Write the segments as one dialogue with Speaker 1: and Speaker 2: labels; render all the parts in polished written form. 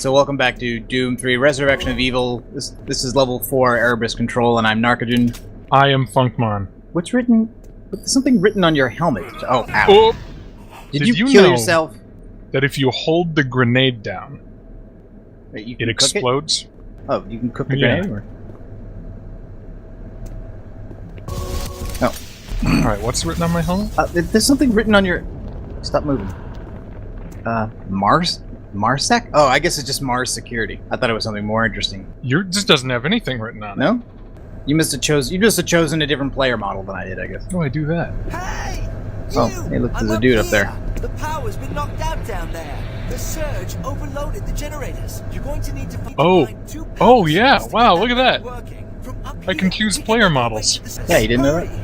Speaker 1: So welcome back to Doom 3 Resurrection of Evil. This is level 4 Erebus control, and I'm Narcogen.
Speaker 2: I am Funkmon.
Speaker 1: What's written? There's something written on your helmet. Oh, ow.
Speaker 2: Oh,
Speaker 1: Did you kill
Speaker 2: know
Speaker 1: yourself?
Speaker 2: That if you hold the grenade down,
Speaker 1: Wait, you can
Speaker 2: it
Speaker 1: cook
Speaker 2: explodes?
Speaker 1: Oh, you can cook the
Speaker 2: Yeah.
Speaker 1: grenade? Or? Oh.
Speaker 2: Alright, what's written on my helmet?
Speaker 1: There's something written on your... Stop moving. Marsec? Oh, I guess it's just Mars security. I thought it was something more interesting.
Speaker 2: This doesn't have anything written on it.
Speaker 1: No? You must have chosen a different player model than I did, I guess.
Speaker 2: How do I do that?
Speaker 3: Hey!
Speaker 1: Oh, hey, look, there's a dude up there.
Speaker 3: The power's been knocked out down there. The surge overloaded the generators. You're going to need to find two
Speaker 2: Oh yeah, wow, look at that.
Speaker 3: working. From up
Speaker 2: I can
Speaker 3: here,
Speaker 2: choose
Speaker 3: we
Speaker 2: player
Speaker 3: get
Speaker 2: models.
Speaker 3: away to the
Speaker 1: Yeah, you didn't know that?
Speaker 3: Hurry.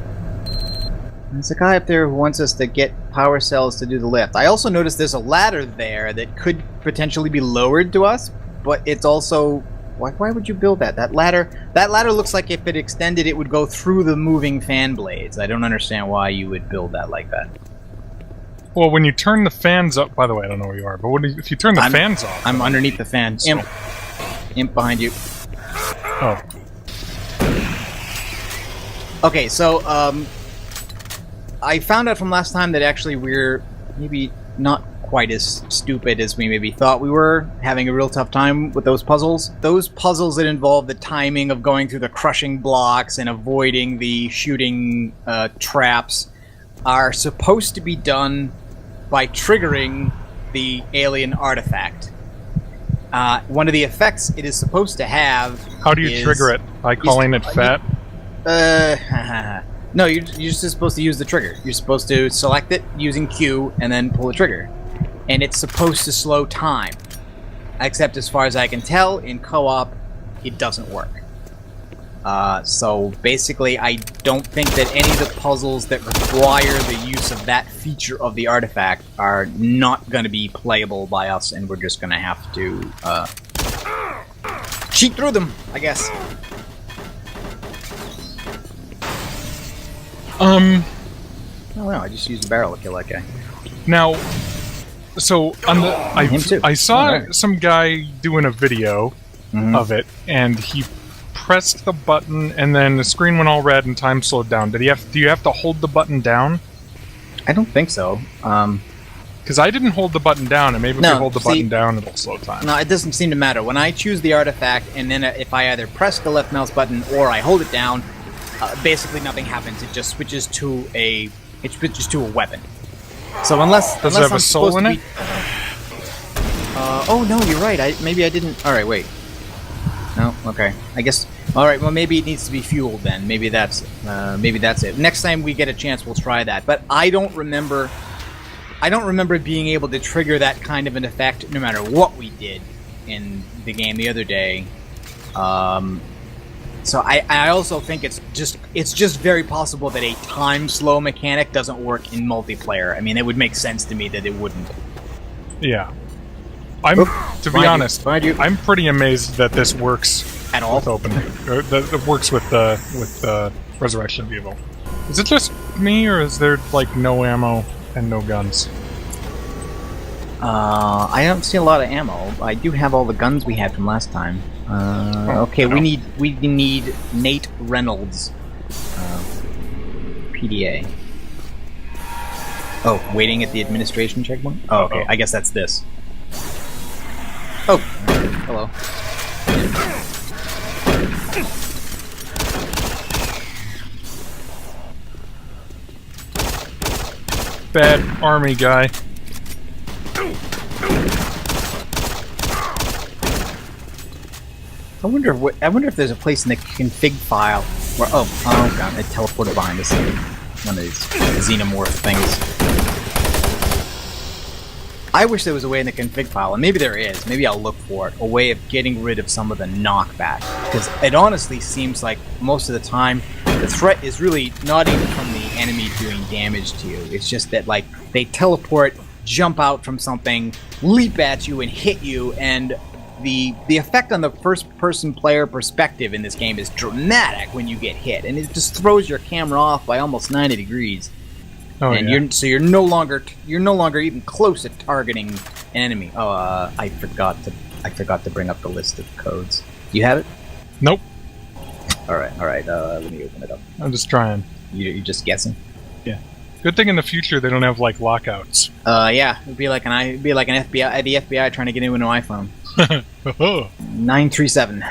Speaker 1: There's a guy up there who wants us to get power cells to do the lift. I also noticed there's a ladder there that could potentially be lowered to us, but it's also... Why would you build that? That ladder looks like if it extended, it would go through the moving fan blades. I don't understand why you would build that like that.
Speaker 2: Well, when you turn the fans up... By the way, I don't know where you are, but if you turn the fans off...
Speaker 1: I'm underneath the fan. Imp. Imp behind you.
Speaker 2: Oh.
Speaker 1: Okay, so, I found out from last time that actually we're maybe not quite as stupid as we maybe thought we were, having a real tough time with those puzzles. Those puzzles that involve the timing of going through the crushing blocks and avoiding the shooting traps are supposed to be done by triggering the alien artifact. One of the effects it is supposed to have...
Speaker 2: How do you trigger it? By calling it fat?
Speaker 1: No, you're just supposed to use the trigger. You're supposed to select it using Q and then pull the trigger. And it's supposed to slow time. Except as far as I can tell, in co-op, it doesn't work. So basically, I don't think that any of the puzzles that require the use of that feature of the artifact are not going to be playable by us, and we're just going to have to cheat through them, I guess. Oh no, I just used a barrel to kill that guy.
Speaker 2: Now, so on the I saw some guy doing a video of it, and he pressed the button, and then the screen went all red and time slowed down. Do you have to hold the button down?
Speaker 1: I don't think so.
Speaker 2: Because I didn't hold the button down, and maybe if you hold the button down, it'll slow time.
Speaker 1: No, it doesn't seem to matter. When I choose the artifact, and then if I either press the left mouse button or I hold it down, basically nothing happens. It just switches to a weapon. So unless
Speaker 2: does it have a soul in it?
Speaker 1: Oh no, you're right. Maybe I didn't. All right, wait. No, okay. I guess. All right. Well, maybe it needs to be fueled then. Maybe that's it. Next time we get a chance, we'll try that. But I don't remember being able to trigger that kind of an effect no matter what we did in the game the other day. So I also think it's just very possible that a time slow mechanic doesn't work in multiplayer. I mean, it would make sense to me that it wouldn't.
Speaker 2: Yeah. To be honest, I'm pretty amazed that this works
Speaker 1: at all.
Speaker 2: With that it works with Resurrection of Evil. Is it just me, or is there like no ammo and no guns?
Speaker 1: I don't see a lot of ammo. I do have all the guns we had from last time. Okay, we need Nate Reynolds, PDA. Oh, waiting at the administration checkpoint? Oh, okay. I guess that's this. Oh, hello.
Speaker 2: Bad army guy.
Speaker 1: I wonder if there's a place in the config file where oh god, it teleported behind us. One of these xenomorph things. I wish there was a way in the config file, and maybe there is. Maybe I'll look for it. A way of getting rid of some of the knockback, because it honestly seems like most of the time the threat is really not even from the enemy doing damage to you. It's just that like they teleport, jump out from something, leap at you, and hit you, and the effect on the first-person player perspective in this game is dramatic when you get hit, and it just throws your camera off by almost 90 degrees.
Speaker 2: Oh,
Speaker 1: and
Speaker 2: yeah.
Speaker 1: you're no longer even close to targeting an enemy. Oh, I forgot to I forgot to bring up the list of codes. Do you have it?
Speaker 2: Nope.
Speaker 1: Alright, let me open it up.
Speaker 2: I'm just trying.
Speaker 1: You're just guessing?
Speaker 2: Yeah. Good thing in the future they don't have, like, lockouts.
Speaker 1: Yeah. It'd be like an FBI, the FBI trying to get into an iPhone. 937.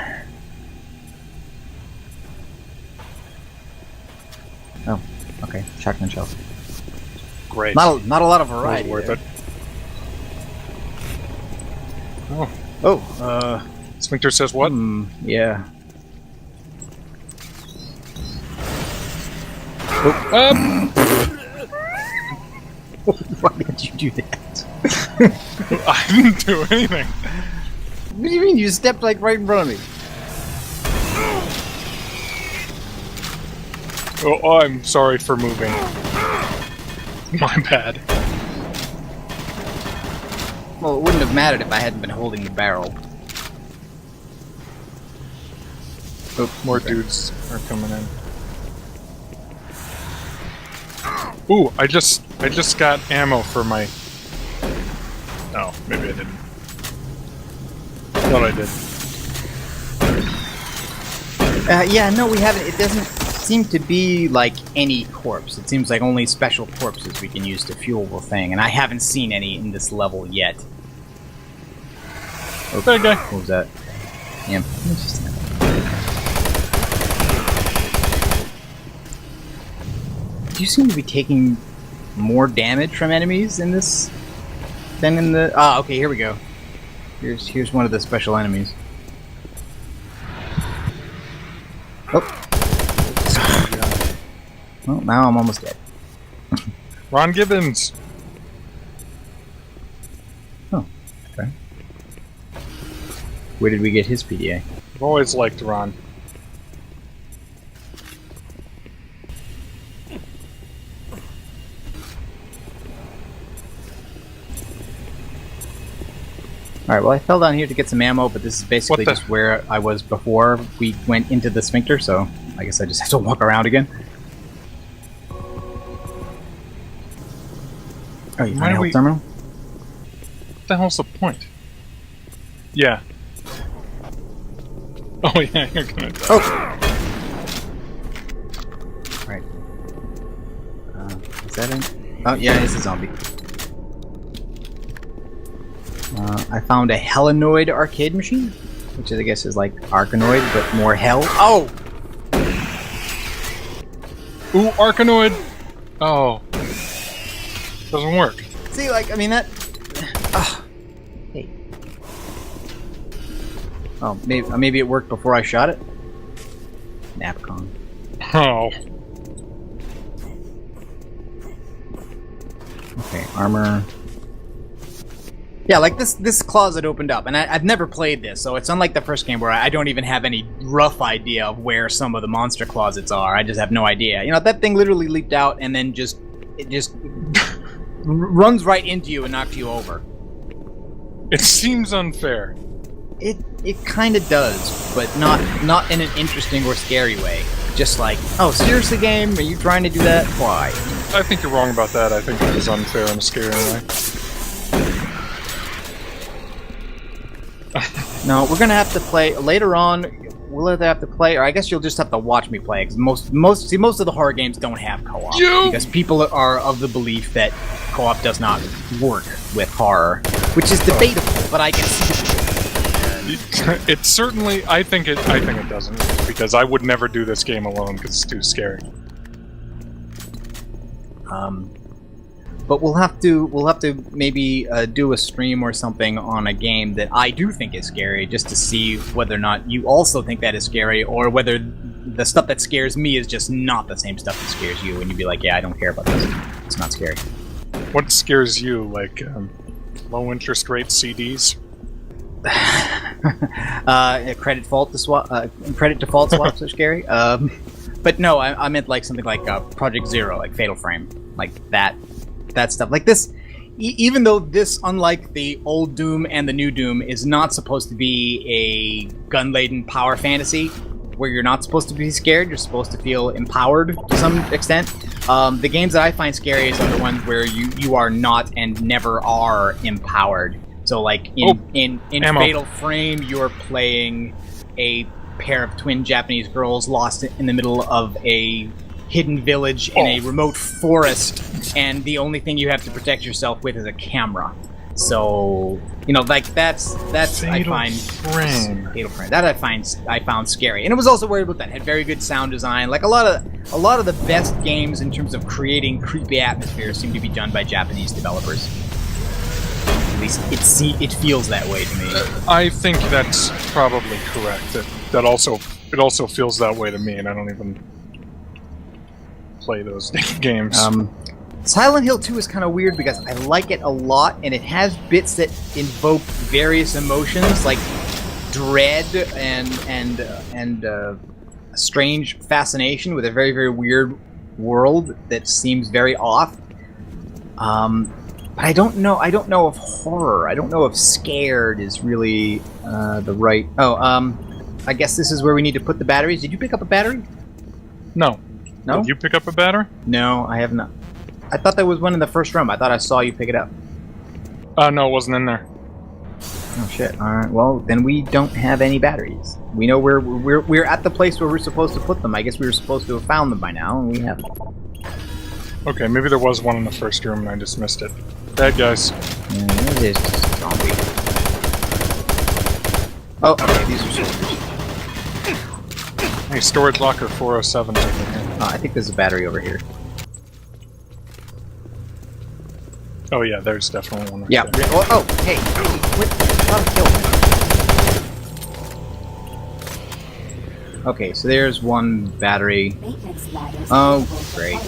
Speaker 1: Oh, okay. Shotgun shell.
Speaker 2: Great.
Speaker 1: Not a lot of variety.
Speaker 2: Worth
Speaker 1: there.
Speaker 2: it. Oh.
Speaker 1: Oh,
Speaker 2: Sphincter says what?
Speaker 1: Yeah. Why did you do that?
Speaker 2: I didn't do anything.
Speaker 1: What do you mean? You stepped like right in front of me.
Speaker 2: Oh, I'm sorry for moving. My bad.
Speaker 1: Well, it wouldn't have mattered if I hadn't been holding the barrel.
Speaker 2: Oh, more dudes are coming in. Ooh, I just got ammo for my... Oh, maybe I didn't. Thought I did.
Speaker 1: Yeah, no, we haven't. It doesn't seem to be like any corpse. It seems like only special corpses we can use to fuel the thing, and I haven't seen any in this level yet.
Speaker 2: Oh, bad guy.
Speaker 1: What was that? Yeah. You seem to be taking more damage from enemies in this than in the... Ah, okay, here we go. Here's one of the special enemies. Oh. Well, now I'm almost dead.
Speaker 2: Ron Gibbons.
Speaker 1: Oh, okay. Where did we get his PDA?
Speaker 2: I've always liked Ron.
Speaker 1: Alright, well I fell down here to get some ammo, but this is basically just where I was before we went into the sphincter, so I guess I just have to walk around again. Oh, you find a health terminal?
Speaker 2: What the hell's the point? Yeah. Oh yeah, you're gonna die.
Speaker 1: Oh! Right. Is that it? Oh yeah, it's a zombie. I found a Hellanoid arcade machine, which I guess is like Arkanoid, but more hell. Oh!
Speaker 2: Ooh, Arkanoid! Oh. Doesn't work.
Speaker 1: See, like, I mean, that... Hey. Oh, maybe it worked before I shot it? Napcon.
Speaker 2: Oh.
Speaker 1: Okay, armor... Yeah, like this closet opened up, and I've never played this, so it's unlike the first game where I don't even have any rough idea of where some of the monster closets are. I just have no idea. You know, that thing literally leaped out and then just runs right into you and knocks you over.
Speaker 2: It seems unfair.
Speaker 1: It kind of does, but not in an interesting or scary way. Just like, oh, seriously, game? Are you trying to do that? Why?
Speaker 2: I think you're wrong about that. I think it was unfair in a scary way.
Speaker 1: No, we're gonna have to play later on. We'll either have to play, or I guess you'll just have to watch me play. Because most of the horror games don't have co-op because people are of the belief that co-op does not work with horror, which is debatable. But I can see
Speaker 2: it certainly. I think it doesn't, because I would never do this game alone because it's too scary.
Speaker 1: But we'll have to maybe do a stream or something on a game that I do think is scary, just to see whether or not you also think that is scary, or whether the stuff that scares me is just not the same stuff that scares you, and you'd be like, yeah, I don't care about this. It's not scary.
Speaker 2: What scares you? Like low interest rate CDs?
Speaker 1: Credit default swaps are scary. But no, I meant like something like Project Zero, like Fatal Frame, like that stuff. Like this, even though this, unlike the old Doom and the new Doom, is not supposed to be a gun-laden power fantasy where you're not supposed to be scared, you're supposed to feel empowered to some extent. The games that I find scariest are the ones where you are not and never are empowered. So, like, in
Speaker 2: ammo.
Speaker 1: Fatal Frame, you're playing a pair of twin Japanese girls lost in the middle of a hidden village in a remote forest, and the only thing you have to protect yourself with is a camera. So, you know, like, that's
Speaker 2: Fatal Frame.
Speaker 1: Fatal Frame. That I found scary. And it was also worried about that. It had very good sound design. Like, a lot of the best games in terms of creating creepy atmospheres seem to be done by Japanese developers. At least it feels that way to me.
Speaker 2: I think that's probably correct. It also feels that way to me, and I don't even play those games.
Speaker 1: Silent Hill 2 is kind of weird because I like it a lot, and it has bits that invoke various emotions like dread and a strange fascination with a very, very weird world that seems very off. But I don't know if horror. I don't know if scared is really the right. I guess this is where we need to put the batteries. Did you pick up a battery?
Speaker 2: No.
Speaker 1: No?
Speaker 2: Did you pick up a battery?
Speaker 1: No, I have not. I thought there was one in the first room. I thought I saw you pick it up.
Speaker 2: No, it wasn't in there.
Speaker 1: Oh shit! All right. Well, then we don't have any batteries. We know we're at the place where we're supposed to put them. I guess we were supposed to have found them by now, and we haven't.
Speaker 2: Okay, maybe there was one in the first room and I just missed it. Bad guys.
Speaker 1: Yeah, it is just a zombie. Oh, okay. These are soldiers.
Speaker 2: Hey, storage locker 407 over here.
Speaker 1: I think there's a battery over here.
Speaker 2: Oh yeah, there's definitely one right
Speaker 1: Yeah.
Speaker 2: there.
Speaker 1: Oh, hey. Okay, so there's one battery. Oh, great.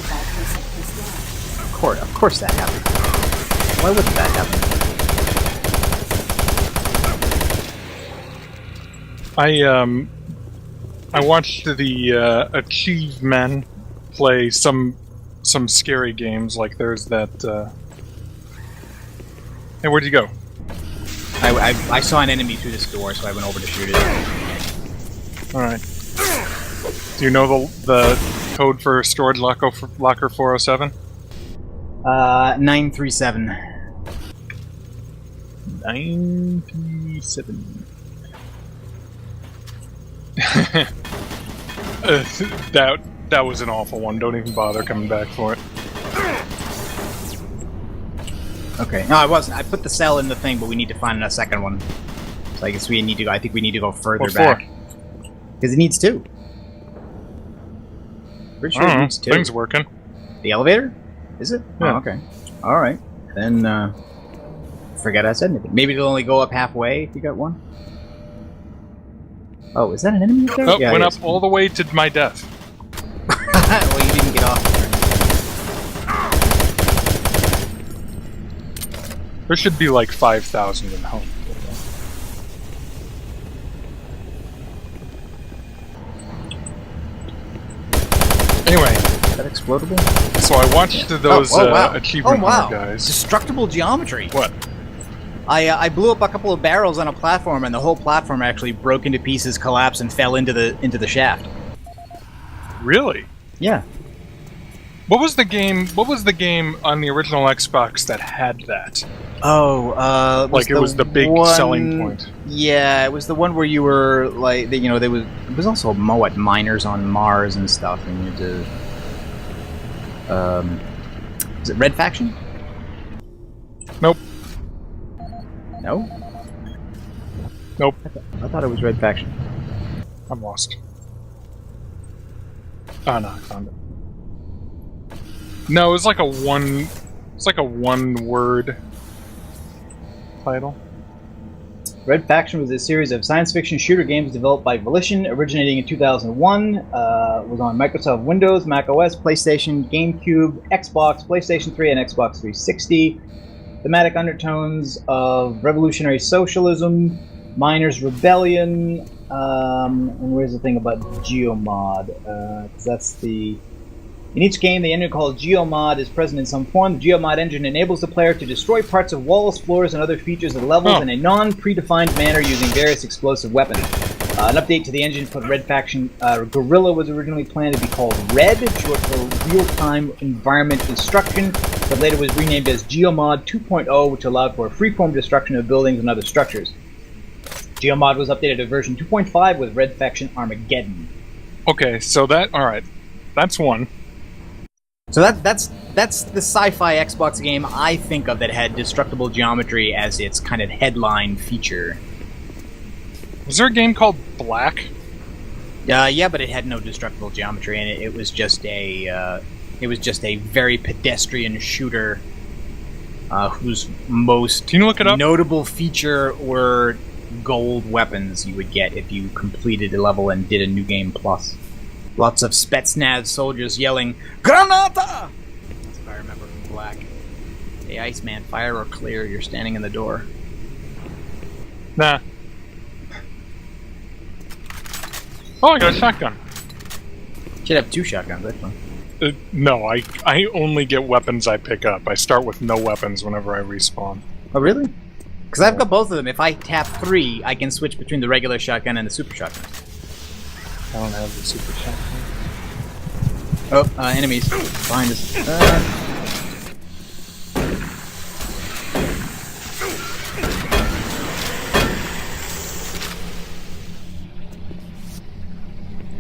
Speaker 1: Of course that happened. Why wouldn't that happen?
Speaker 2: I watched the Achieve-Men play some scary games, like there's that Hey, where'd you go?
Speaker 1: I saw an enemy through this door, so I went over to shoot it.
Speaker 2: Alright. Do you know the code for storage locker 407?
Speaker 1: 937.
Speaker 2: 937. That was an awful one. Don't even bother coming back for it.
Speaker 1: Okay. No, I wasn't. I put the cell in the thing, but we need to find a second one. So I guess we need to go. I think we need to go further back. Because it needs two. Pretty sure it needs two.
Speaker 2: Thing's working.
Speaker 1: The elevator? Is it?
Speaker 2: Yeah.
Speaker 1: Oh, okay. Alright. Then, forget I said anything. Maybe it'll only go up halfway if you got one? Oh, is that an enemy up there?
Speaker 2: Oh,
Speaker 1: yeah,
Speaker 2: went up all the way to my death.
Speaker 1: Well, you didn't get off there.
Speaker 2: There should be like 5,000 in home. Anyway.
Speaker 1: Is that explodable?
Speaker 2: So I watched those achievement guys.
Speaker 1: Destructible geometry.
Speaker 2: What?
Speaker 1: I blew up a couple of barrels on a platform, and the whole platform actually broke into pieces, collapsed, and fell into the shaft.
Speaker 2: Really?
Speaker 1: Yeah.
Speaker 2: What was the game on the original Xbox that had that?
Speaker 1: Oh,
Speaker 2: it was the big selling point.
Speaker 1: Yeah, it was the one where you were like, it was also miners on Mars and stuff, and you had to. Is it Red Faction?
Speaker 2: Nope.
Speaker 1: No.
Speaker 2: Nope.
Speaker 1: I thought it was Red Faction.
Speaker 2: I'm lost. Oh no, I found it. No, it was like a one. It's like a one-word title.
Speaker 1: Red Faction was a series of science fiction shooter games developed by Volition, originating in 2001. Was on Microsoft Windows, Mac OS, PlayStation, GameCube, Xbox, PlayStation 3, and Xbox 360. Thematic undertones of revolutionary socialism, miners' rebellion, and where's the thing about Geomod? Because that's the... In each game, the engine called Geomod is present in some form. The Geomod engine enables the player to destroy parts of walls, floors, and other features of levels in a non-predefined manner using various explosive weapons. An update to the engine for Red Faction Guerrilla was originally planned to be called RED, short for Real-Time Environment Destruction, but later was renamed as Geomod 2.0, which allowed for freeform destruction of buildings and other structures. Geomod was updated to version 2.5 with Red Faction Armageddon.
Speaker 2: Okay, so alright. That's one.
Speaker 1: So that's the sci-fi Xbox game I think of that had destructible geometry as its kind of headline feature.
Speaker 2: Was there a game called Black?
Speaker 1: Yeah, but it had no destructible geometry, and it was just a very pedestrian shooter whose most
Speaker 2: Can you look it up?
Speaker 1: notable feature were gold weapons you would get if you completed a level and did a new game plus. Lots of Spetsnaz soldiers yelling, "Granata!" That's what I remember from Black. Hey, Iceman, fire or clear? You're standing in the door.
Speaker 2: Nah. Oh, I got a shotgun.
Speaker 1: Should have 2 shotguns, actually.
Speaker 2: No, I only get weapons I pick up. I start with no weapons whenever I respawn.
Speaker 1: Oh, really? Because I've got both of them. If I tap 3, I can switch between the regular shotgun and the super shotgun.
Speaker 2: I don't have the super shotgun.
Speaker 1: Oh, enemies. Behind us.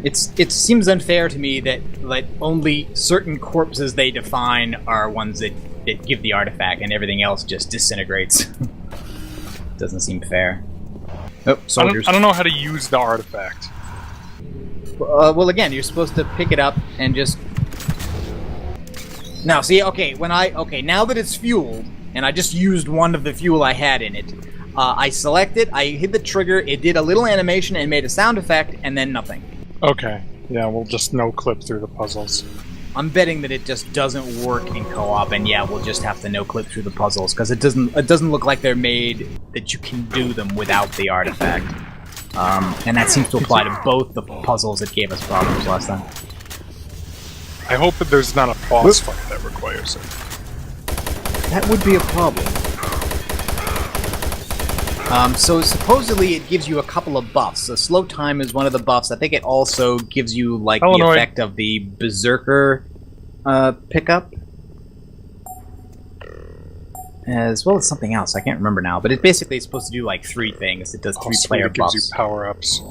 Speaker 1: It seems unfair to me that only certain corpses they define are ones that give the artifact, and everything else just disintegrates. Doesn't seem fair. Oh, soldiers.
Speaker 2: I don't know how to use the artifact.
Speaker 1: Well, again, you're supposed to pick it up and just... Now, see, okay, now that it's fueled, and I just used one of the fuel I had in it, I select it, I hit the trigger, it did a little animation and made a sound effect, and then nothing.
Speaker 2: Okay, yeah, we'll just no-clip through the puzzles.
Speaker 1: I'm betting that it just doesn't work in co-op, and yeah, we'll just have to no-clip through the puzzles, because it doesn't look like they're made that you can do them without the artifact. And that seems to apply to both the puzzles that gave us problems last time.
Speaker 2: I hope that there's not a boss fight that requires it.
Speaker 1: That would be a problem. So supposedly it gives you a couple of buffs. So slow time is one of the buffs. I think it also gives you, like,
Speaker 2: Hellanoid.
Speaker 1: the effect of the Berserker pickup. As well as something else. I can't remember now. But it basically is supposed to do, like, 3 things. It does 3 player
Speaker 2: it gives
Speaker 1: buffs.
Speaker 2: you power-ups.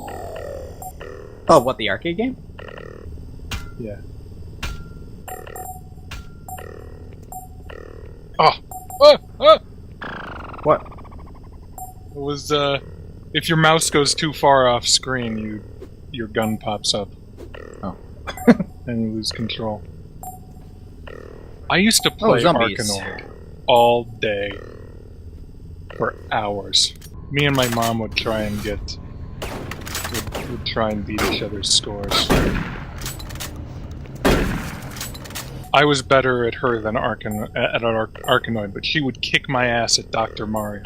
Speaker 1: Oh, what, the arcade game?
Speaker 2: Yeah. Oh!
Speaker 1: What?
Speaker 2: It was, if your mouse goes too far off screen, your gun pops up.
Speaker 1: Oh.
Speaker 2: And you lose control. I used to play Hellanoid all day. For hours. Me and my mom would try and would try and beat each other's scores. I was better at her than Arkanoid, but she would kick my ass at Dr. Mario.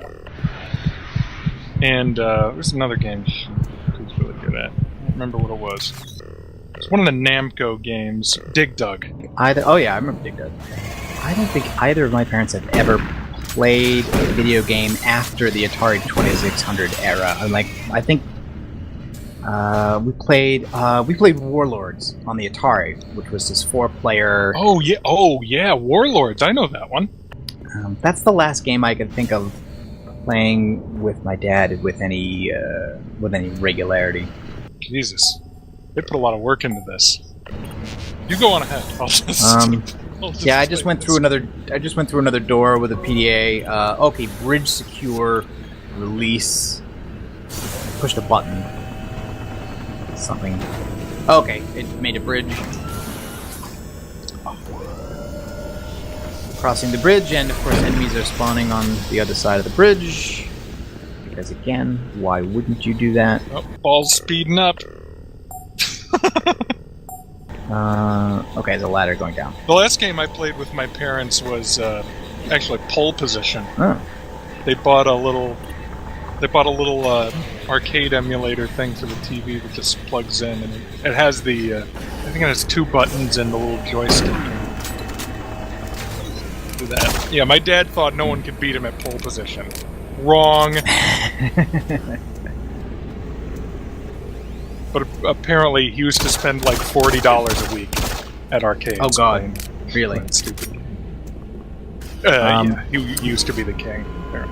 Speaker 2: And there's another game she was really good at. I don't remember what it was. It's one of the Namco games, Dig Dug.
Speaker 1: Oh yeah, I remember Dig Dug. I don't think either of my parents have ever played a video game after the Atari 2600 era. I think we played Warlords on the Atari, which was this 4-player.
Speaker 2: Oh yeah, Warlords. I know that one.
Speaker 1: That's the last game I could think of playing with my dad with any regularity.
Speaker 2: Jesus, they put a lot of work into this. You go on ahead.
Speaker 1: Yeah, I just went through another door with a PDA. Okay, bridge secure, release. Pushed a button. Something. Okay, it made a bridge. Crossing the bridge, and of course enemies are spawning on the other side of the bridge. Because again, why wouldn't you do that?
Speaker 2: Oh, ball's speeding up.
Speaker 1: Okay, there's a ladder going down.
Speaker 2: The last game I played with my parents was actually Pole Position.
Speaker 1: Oh.
Speaker 2: They bought a little arcade emulator thing for the TV that just plugs in, and it has the I think it has 2 buttons and the little joystick. Do that. Yeah, my dad thought no one could beat him at Pole Position. Wrong. But apparently he used to spend like $40 a week at arcades.
Speaker 1: Oh god, really?
Speaker 2: Stupid game. Yeah, he used to be the king.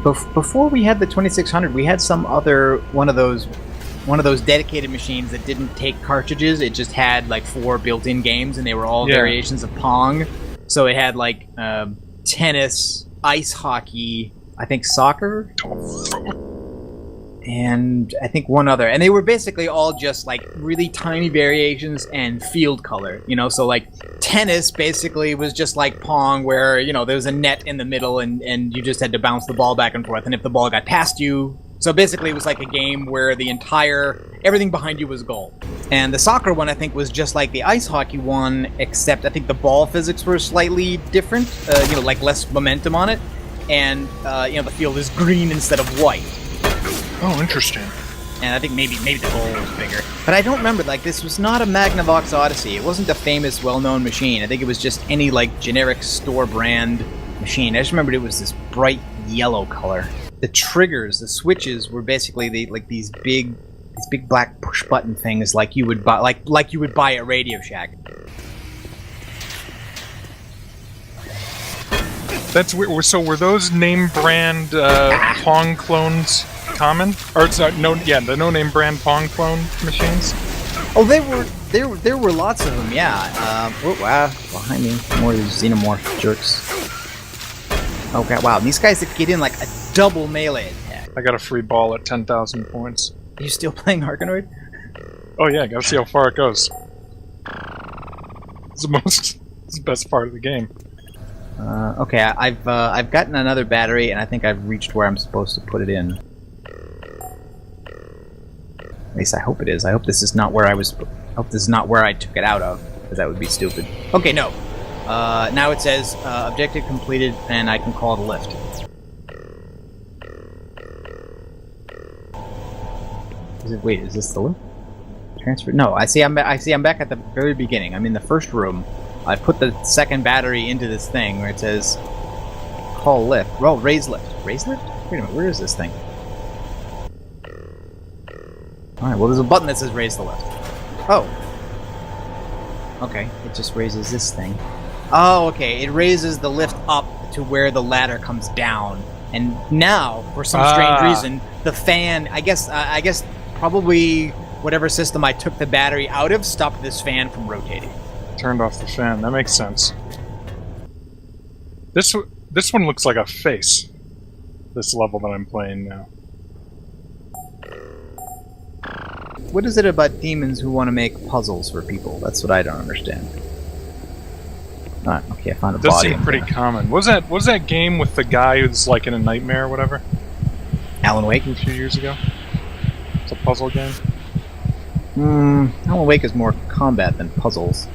Speaker 1: Before we had the 2600, we had some other one of those dedicated machines that didn't take cartridges. It just had like 4 built-in games, and they were all variations of Pong. So it had like tennis, ice hockey, I think soccer, and I think one other. And they were basically all just like really tiny variations and field color. You know, so like tennis basically was just like Pong, where, you know, there was a net in the middle, and you just had to bounce the ball back and forth. And if the ball got past you, so basically it was like a game where everything behind you was goal. And the soccer one, I think, was just like the ice hockey one, except I think the ball physics were slightly different, you know, like less momentum on it. And, you know, the field is green instead of white.
Speaker 2: Oh, interesting.
Speaker 1: And I think maybe the goal was bigger. But I don't remember, like, this was not a Magnavox Odyssey. It wasn't a famous, well-known machine. I think it was just any, like, generic store brand machine. I just remembered it was this bright yellow color. The triggers, the switches, were basically these big black push button things like you would buy like you would buy at Radio Shack.
Speaker 2: That's weird. So were those name brand Pong clones common? Or it's not the no name brand Pong clone machines?
Speaker 1: Oh, there were lots of them. Yeah. Oh, wow, behind me, more of these xenomorph jerks. Okay, wow, these guys that get in like a double melee attack.
Speaker 2: I got a free ball at 10,000 points.
Speaker 1: Are you still playing Arkanoid?
Speaker 2: Oh yeah, gotta see how far it goes. It's the best part of the game.
Speaker 1: Okay, I've gotten another battery, and I think I've reached where I'm supposed to put it in. At least I hope it is. I hope this is not where I took it out of, because that would be stupid. Okay, no. Now it says objective completed, and I can call the lift. Wait, is this the lift? Transfer? No, I see. I'm back at the very beginning. I'm in the first room. I put the second battery into this thing where it says call lift. Well, raise lift. Raise lift? Wait a minute. Where is this thing? All right. Well, there's a button that says raise the lift. Oh. Okay. It just raises this thing. Oh, okay. It raises the lift up to where the ladder comes down, and now, for some strange reason, the fan. I guess probably whatever system I took the battery out of stopped this fan from rotating.
Speaker 2: Turned off the fan. That makes sense. This one looks like a face. This level that I'm playing now.
Speaker 1: What is it about demons who want to make puzzles for people? That's what I don't understand. Okay, I found a body.
Speaker 2: Does seem pretty common. What was that game with the guy who's like in a nightmare or whatever?
Speaker 1: Alan Wake?
Speaker 2: A few years ago. It's a puzzle game.
Speaker 1: Alan Wake is more combat than puzzles.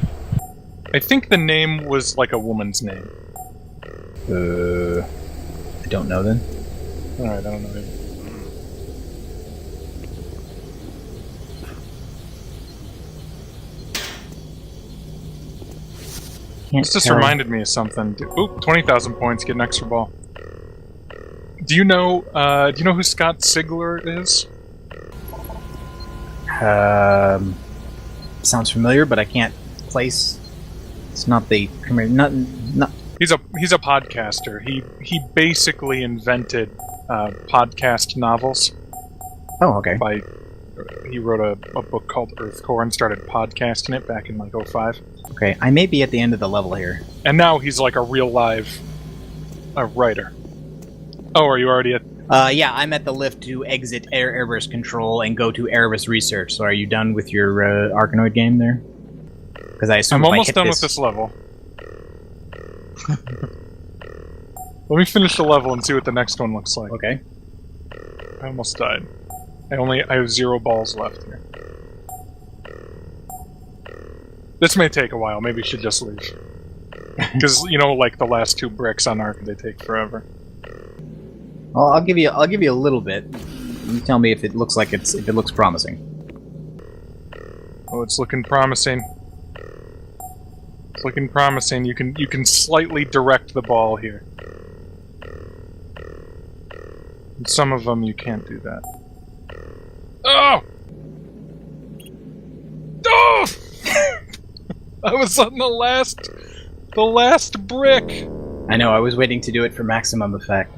Speaker 2: I think the name was like a woman's name.
Speaker 1: I don't know then.
Speaker 2: Alright, I don't know either. This just reminded me of something. Oop, 20,000 points, get an extra ball. Do you know who Scott Sigler is?
Speaker 1: Sounds familiar, but I can't place. It's not the not.
Speaker 2: He's a podcaster. He basically invented podcast novels.
Speaker 1: Oh, okay.
Speaker 2: He wrote a book called Earthcore and started podcasting it back in like 2005.
Speaker 1: Okay, I may be at the end of the level here.
Speaker 2: And now he's like a real live writer. Oh, are you already at...
Speaker 1: Yeah, I'm at the lift to exit Erebus control and go to Erebus research. So are you done with your Arkanoid game there? Because I assume
Speaker 2: I'm almost done with this level. Let me finish the level and see what the next one looks like.
Speaker 1: Okay.
Speaker 2: I almost died. I have 0 balls left here. This may take a while. Maybe you should just leave. Because, you know, like the last 2 bricks on Ark, they take forever.
Speaker 1: Well, I'll give you a little bit. You tell me if it looks like if it looks promising.
Speaker 2: Oh, it's looking promising. It's looking promising. You can slightly direct the ball here. And some of them you can't do that. Oh! Oh! I was on the last brick.
Speaker 1: I know, I was waiting to do it for maximum effect.